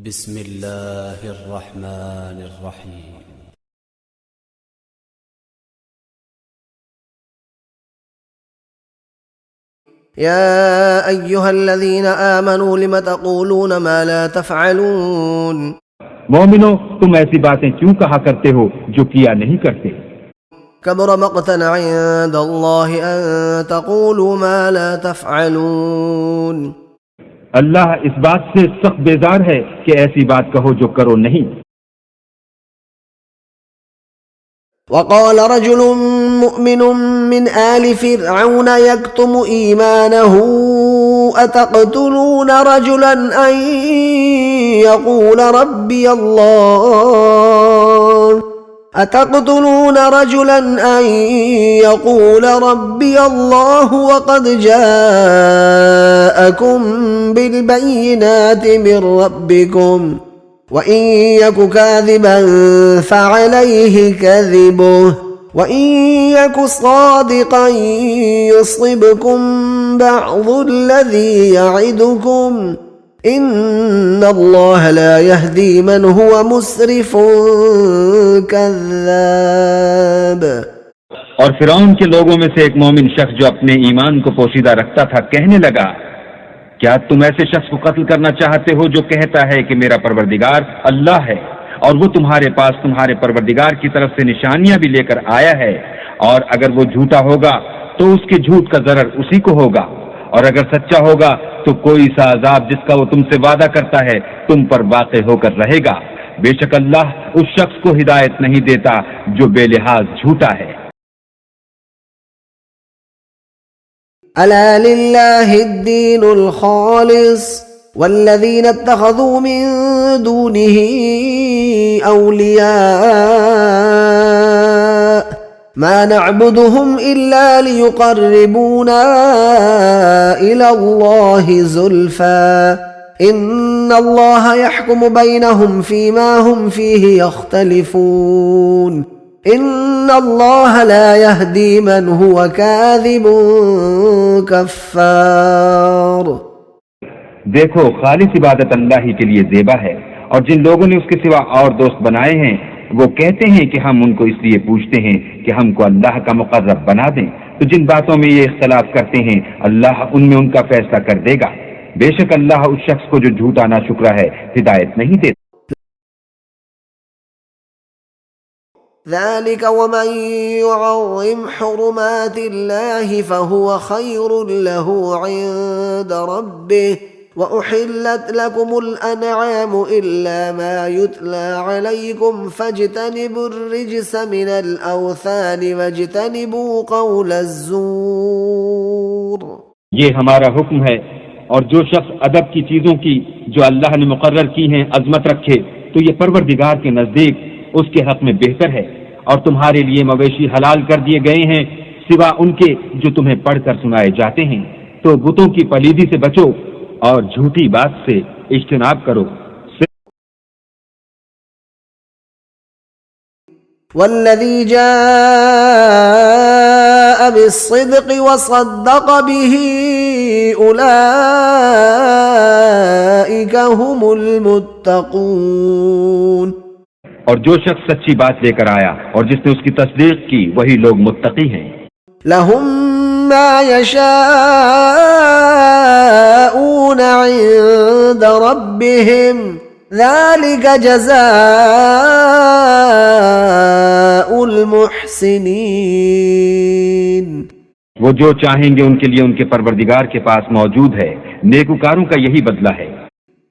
बिस्मिल्लाहिर्रहमानिर्रहीम। या अय्युहल्लज़ीन आमनू लिम तक़ूलून मा ला तफ़अलून। मोमिनो, तुम ऐसी बातें क्यों कहा करते हो जो किया नहीं करते। कबुर मक़तन इंदल्लाहि अन तक़ूलू मा ला तफ़अलून। अल्लाह इस बात से सख्त बेजार है कि ऐसी बात कहो जो करो नहीं। वक़ाल रजुलुन मुअमिनुन मिन आलि फ़िरऔन यक्तुमु ईमानहु अतक़तुलून रजुलन अन यक़ूल रब्बी अल्लाह वक़द जाअकुम बिलबय्यिनाति मिन रब्बिकुम वइन यकु काज़िबन फ़अलैहि कज़िबुहु वइन यकु सादिक़न युसिबकुम बअज़ुल्लज़ी यइदुकुम इन्नल्लाह ला यहदी मन हुव मुस्रिफुन कज़्ज़ाब। और फिरौन के लोगों में से एक मोमिन शख्स जो अपने ईमान को पोशीदा रखता था कहने लगा, क्या तुम ऐसे शख्स को कत्ल करना चाहते हो जो कहता है कि मेरा परवरदिगार अल्लाह है, और वो तुम्हारे पास तुम्हारे परवरदिगार की तरफ से निशानियां भी लेकर आया है, और अगर वो झूठा होगा तो उसके झूठ का ज़रर उसी को होगा, और अगर सच्चा होगा तो कोई सा अजाब जिसका वो तुमसे वादा करता है तुम पर वाक़े होकर रहेगा। बेशक अल्लाह उस शख्स को हिदायत नहीं देता जो बेलिहाज झूठा है। अला लिल्लाहिद्दीनुल खालिस वल्लज़ीना इत्तख़ज़ू मिन दूनिही औलिया मा नअबुदुहुम इल्ला लियुक़र्रिबूना इलल्लाहि ज़ुल्फ़ा इन्नल्लाह यहकुमु बैनहुम फ़ीमा हुम फ़ीहि यख्तलिफ़ून इन्नल्लाह ला यहदी मन हुव काज़िबुन कफ़्फ़ार। देखो, खालिस इबादत अल्लाह ही के लिए ज़ेबा है, और जिन लोगों ने उसके सिवा और दोस्त बनाए हैं वो कहते हैं कि हम उनको इसलिए पूछते हैं कि हमको अल्लाह का मुक़र्रब बना दें, तो जिन बातों में ये इख्तलाफ करते हैं अल्लाह उनमें उनका फैसला कर देगा। बेशक अल्लाह उस शख्स को जो झूठा नाशुक्रा है हिदायत नहीं देता। ذلك ومن يعظم حرمات الله فهو خير له عند ربه وأحلت لكم الأنعام إلا ما يتلى عليكم فاجتنبوا الرجس من الأوثان واجتنبوا قول الزور। ये हमारा हुक्म है, और जो शख्स अदब की चीजों की जो अल्लाह ने मुकर्रर की हैं अजमत रखे तो ये परवरदिगार के नजदीक उसके हक में बेहतर है। और तुम्हारे लिए मवेशी हलाल कर दिए गए हैं सिवा उनके जो तुम्हें पढ़कर सुनाए जाते हैं, तो बुतों की पलीदी से बचो और झूठी बात से इज्तिनाब करो। वल्लज़ी जाअ बिस्सिद्क़ वसद्दक़ बिही उलाइका हुमुल मुत्तक़ून। और जो शख्स सच्ची बात लेकर आया और जिसने उसकी तस्दीक की वही लोग मुत्तकी हैं। लहुम मा यशाऊन इंद रब्बिहिम ज़ालिका जज़ाउल मुहसिनीन। वो जो चाहेंगे उनके लिए उनके परवरदिगार के पास मौजूद है, नेकुकारों का यही बदला है।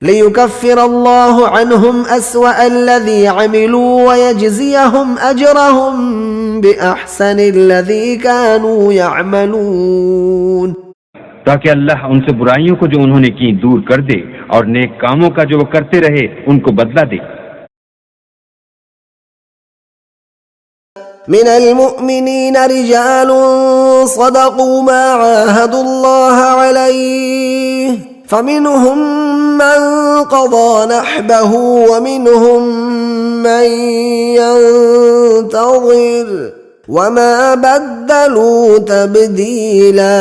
लियुकफ्फिरल्लाहु अन्हुम अस्वअल्लज़ी अमिलू वयजज़ियहुम अजरहुम बिअहसनिल्लज़ी कानू यअमलून। ताकि अल्लाह उनसे बुराइयों को जो उन्होंने की दूर कर दे और नेक कामों का जो वो करते रहे उनको बदला दे। मिनल मुअमिनीन रिजालुन सदक़ू मा आहादुल्लाह अलैहि फमिनहुम मन क़ज़ा नहबहु वमिनहुम मन यंतज़िर वमा बद्दलू तब्दीला।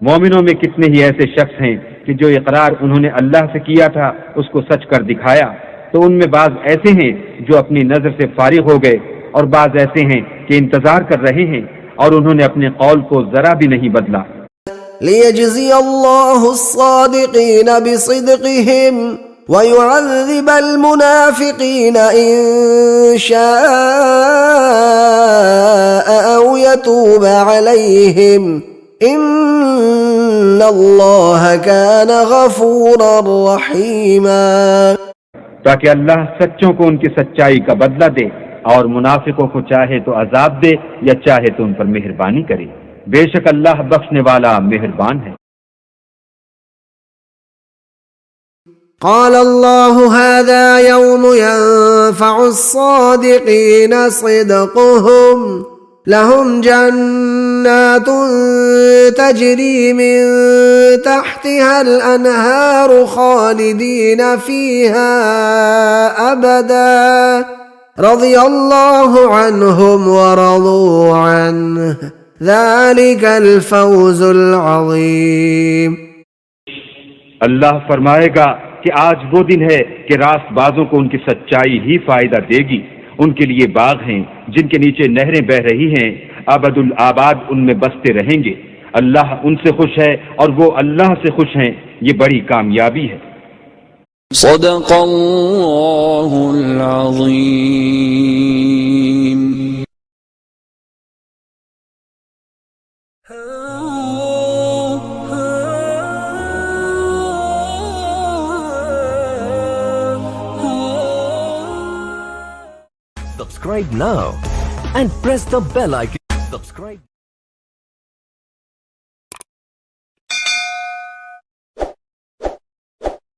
मोमिनों में कितने ही ऐसे शख्स हैं कि कि जो इकरार उन्होंने अल्लाह से किया था उसको सच कर दिखाया, तो उनमें बाज ऐसे हैं जो अपनी नजर से फारिग हो गए और बाज ऐसे हैं कि इंतजार कर रहे हैं और उन्होंने अपने कौल को जरा भी नहीं बदला। लियजज़ी अल्लाहु अस्सादिक़ीन बिसिदक़िहिम व युअज़्ज़िबल मुनाफ़िक़ीन इन शाअ औ यतूब अलैहिम इन्नल्लाह कान गफ़ूरर रहीमा। ताकि अल्लाह सच्चों को उनकी सच्चाई का बदला दे और मुनाफिकों को चाहे तो अजाब दे या चाहे तो उन पर मेहरबानी करे। बेशक अल्लाह बख्शने वाला मेहरबान है। क़ाल अल्लाहु हाज़ा यौम यंफ़अु अस्सादिक़ीन सिदक़ुहुम लहुम जन्नातुन तजरी मिन तहतिहल अनहारु ख़ालिदीन फ़ीहा अबदा रज़ियल्लाहु अन्हुम व रज़ू अन्हु ज़ालिकल फ़ौज़ुल अज़ीम। अल्लाह फरमाएगा कि आज वो दिन है कि रास्तबाजों को उनकी सच्चाई ही फायदा देगी। उनके लिए बाग हैं जिनके नीचे नहरें बह रही हैं, अबदुल आबाद उनमें बसते रहेंगे। अल्लाह उनसे खुश है और वो अल्लाह से खुश हैं। ये बड़ी कामयाबी है। सदक़ल्लाहुल अज़ीम। Subscribe now and press the bell icon.